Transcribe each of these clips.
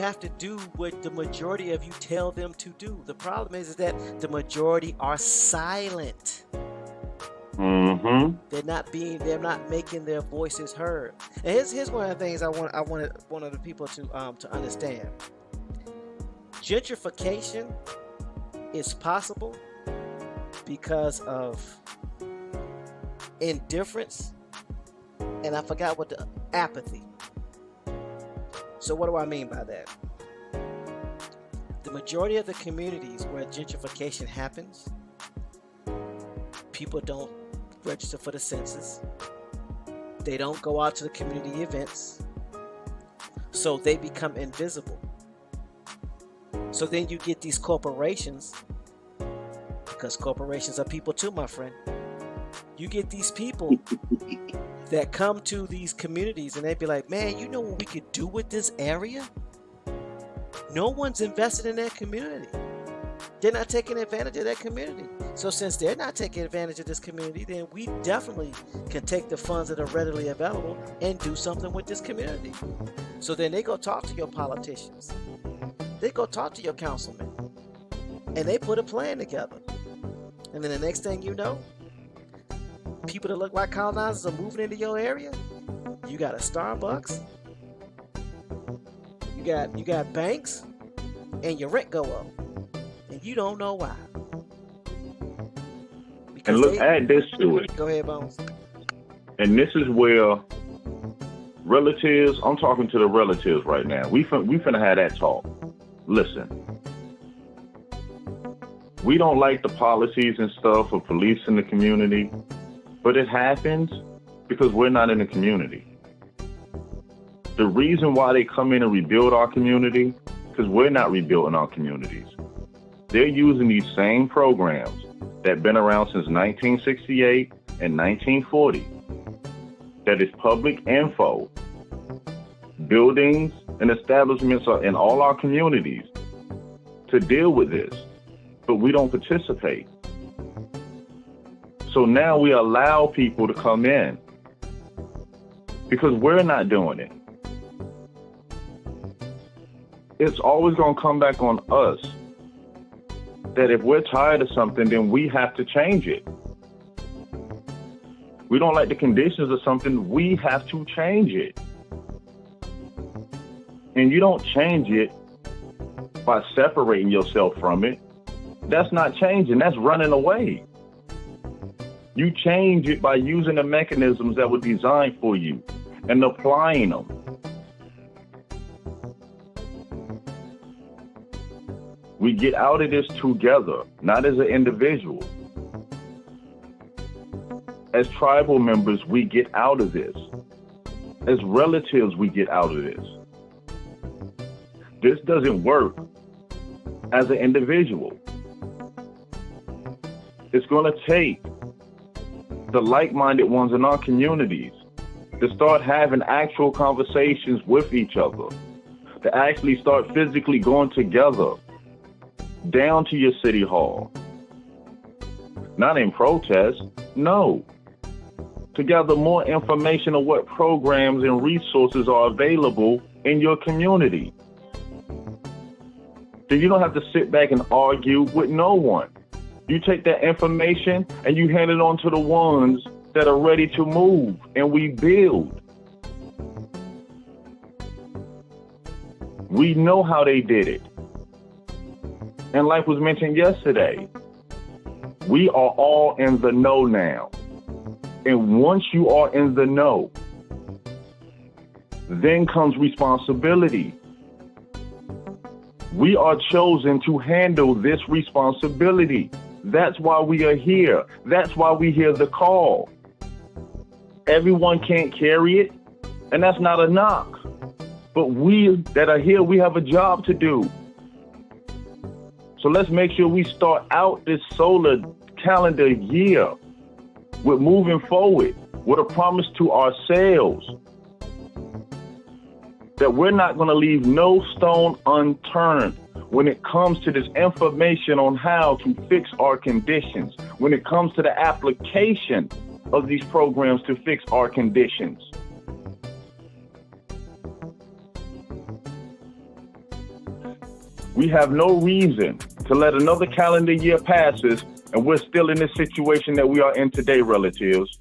have to do what the majority of you tell them to do. The problem is that the majority are silent. Mm-hmm. They're not making their voices heard. And here's one of the things I wanted one of the people to understand. Gentrification is possible because of indifference, and I forgot what the apathy. So what do I mean by that? The majority of the communities where gentrification happens, people don't register for the census. They don't go out to the community events. So they become invisible. So then you get these corporations, because corporations are people too, my friend. You get these people that come to these communities and they be like, man, you know what we could do with this area? No one's invested in that community. They're not taking advantage of that community. So since they're not taking advantage of this community, then we definitely can take the funds that are readily available and do something with this community. So then they go talk to your politicians. They go talk to your councilmen. And they put a plan together. And then the next thing you know, people that look like colonizers are moving into your area. You got a Starbucks. You got banks, and your rent go up, and you don't know why. Because and look, add this to it. Go ahead, Bones. And this is where relatives, I'm talking to the relatives right now. We finna have that talk. Listen, we don't like the policies and stuff of police in the community, but it happens because we're not in the community. The reason why they come in and rebuild our community, because we're not rebuilding our communities. They're using these same programs that have been around since 1968 and 1940. That is public info. Buildings and establishments are in all our communities to deal with this, but we don't participate. So now we allow people to come in because we're not doing it. It's always going to come back on us that if we're tired of something, then we have to change it. We don't like the conditions of something, we have to change it. And you don't change it by separating yourself from it. That's not changing, that's running away. You change it by using the mechanisms that were designed for you and applying them. We get out of this together, not as an individual. As tribal members, we get out of this. As relatives, we get out of this. This doesn't work as an individual. It's going to take the like-minded ones in our communities to start having actual conversations with each other, to actually start physically going together down to your city hall. Not in protest, no. To gather more information on what programs and resources are available in your community. So you don't have to sit back and argue with no one. You take that information and you hand it on to the ones that are ready to move, and we build. We know how they did it. And like was mentioned yesterday, we are all in the know now. And once you are in the know, then comes responsibility. We are chosen to handle this responsibility. That's why we are here. That's why we hear the call. Everyone can't carry it, and that's not a knock. But we that are here, we have a job to do. So let's make sure we start out this solar calendar year with moving forward, with a promise to ourselves that we're not going to leave no stone unturned when it comes to this information on how to fix our conditions, when it comes to the application of these programs to fix our conditions. We have no reason to let another calendar year passes and we're still in this situation that we are in today, relatives.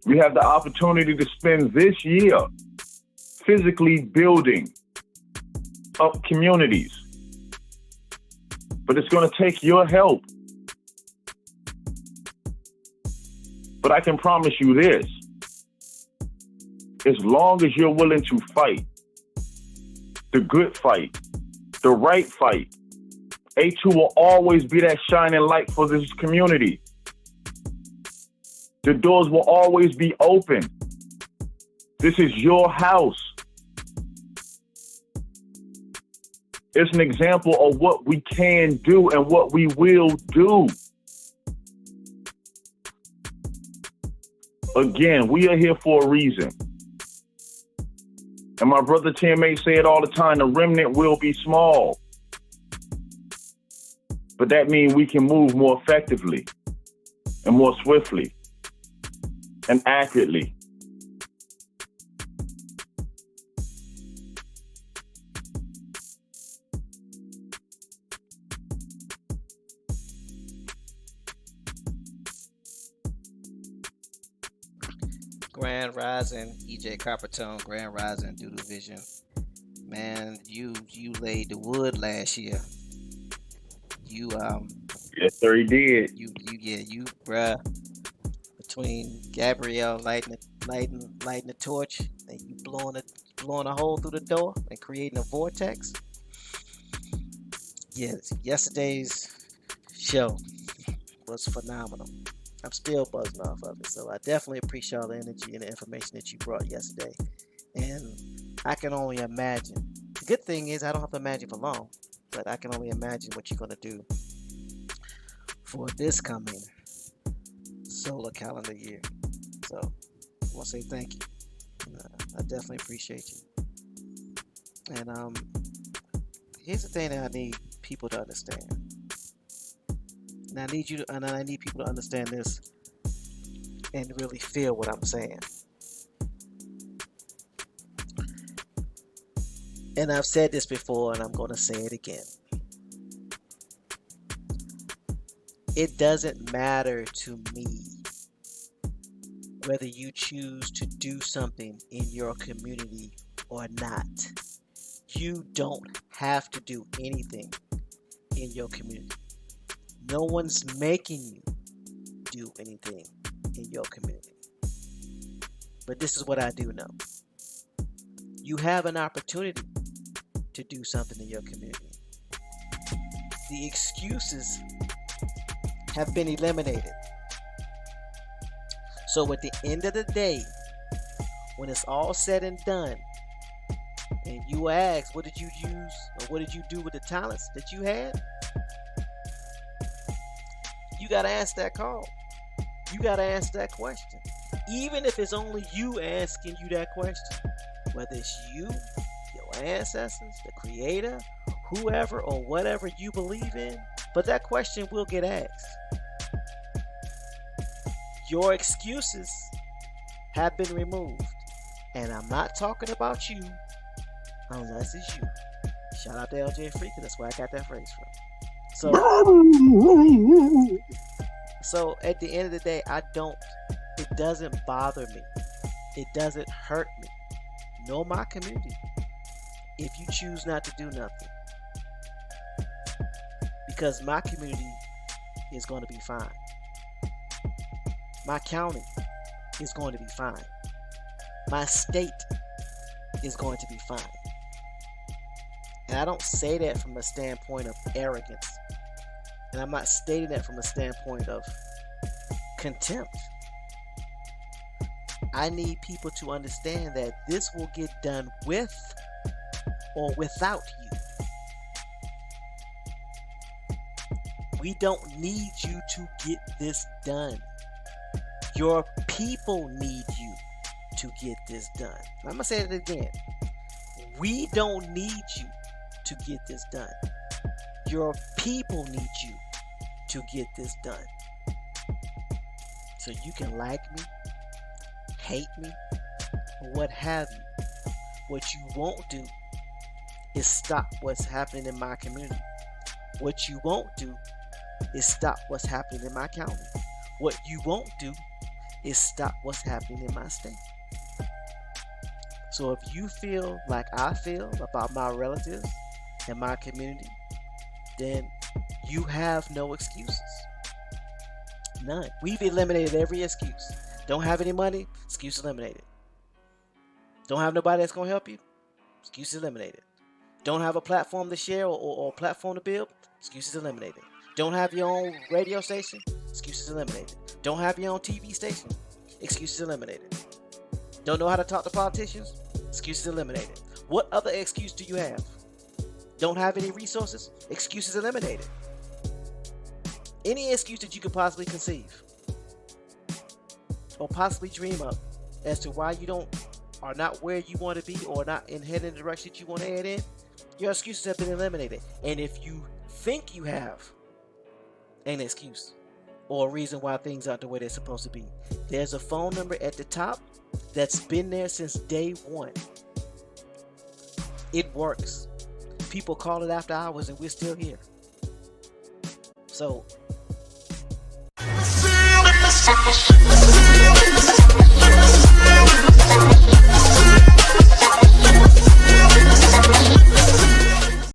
We have the opportunity to spend this year physically building up communities. But it's going to take your help. But I can promise you this. As long as you're willing to fight, the good fight, the right fight, A2 will always be that shining light for this community. The doors will always be open. This is your house. It's an example of what we can do and what we will do. Again, we are here for a reason. And my brother teammate say it all the time, the remnant will be small. But that means we can move more effectively and more swiftly and accurately. Grand Rising, EJ Coppertone, Grand Rising, Doodle Vision. Man, you laid the wood last year. You Yes, sir, he did. You bruh, between Gabrielle lighting the torch and you blowing a hole through the door and creating a vortex. Yes, yesterday's show was phenomenal. I'm still buzzing off of it, so I definitely appreciate all the energy and the information that you brought yesterday. And I can only imagine. The good thing is I don't have to imagine for long, but I can only imagine what you're gonna do for this coming solar calendar year. So I want to say thank you. I definitely appreciate you. And here's the thing that I need people to understand. And I need people to understand this and really feel what I'm saying. And I've said this before and I'm going to say it again. It doesn't matter to me whether you choose to do something in your community or not. You don't have to do anything in your community. No one's making you do anything in your community. But this is what I do know. You have an opportunity to do something in your community. The excuses have been eliminated. So at the end of the day, when it's all said and done, and you ask, what did you use or what did you do with the talents that you had? You got to answer that call. You got to answer that question. Even if it's only you asking you that question. Whether it's you, your ancestors, the creator, whoever or whatever you believe in. But that question will get asked. Your excuses have been removed. And I'm not talking about you unless it's you. Shout out to LJ Free, because that's where I got that phrase from. So at the end of the day, it doesn't bother me. It doesn't hurt me. Nor my community. If you choose not to do nothing. Because my community is going to be fine. My county is going to be fine. My state is going to be fine. And I don't say that from a standpoint of arrogance. And I'm not stating that from a standpoint of contempt. I need people to understand that this will get done with or without you. We don't need you to get this done. Your people need you to get this done. I'm going to say it again. We don't need you to get this done. Your people need you to get this done. So you can like me, hate me, or what have you. What you won't do is stop what's happening in my community. What you won't do is stop what's happening in my county. What you won't do is stop what's happening in my state. So if you feel like I feel about my relatives and my community, then you have no excuses. None. We've eliminated every excuse. Don't have any money? Excuse eliminated. Don't have nobody that's going to help you? Excuse eliminated. Don't have a platform to share or a platform to build? Excuses eliminated. Don't have your own radio station? Excuses eliminated. Don't have your own TV station? Excuses eliminated. Don't know how to talk to politicians? Excuses eliminated. What other excuse do you have? Don't have any resources? Excuses eliminated. Any excuse that you could possibly conceive or possibly dream of as to why you are not where you want to be or not heading in the direction that you want to head in, your excuses have been eliminated. And if you think you have an excuse or a reason why things aren't the way they're supposed to be, there's a phone number at the top that's been there since day one. It works. People call it after hours and we're still here. So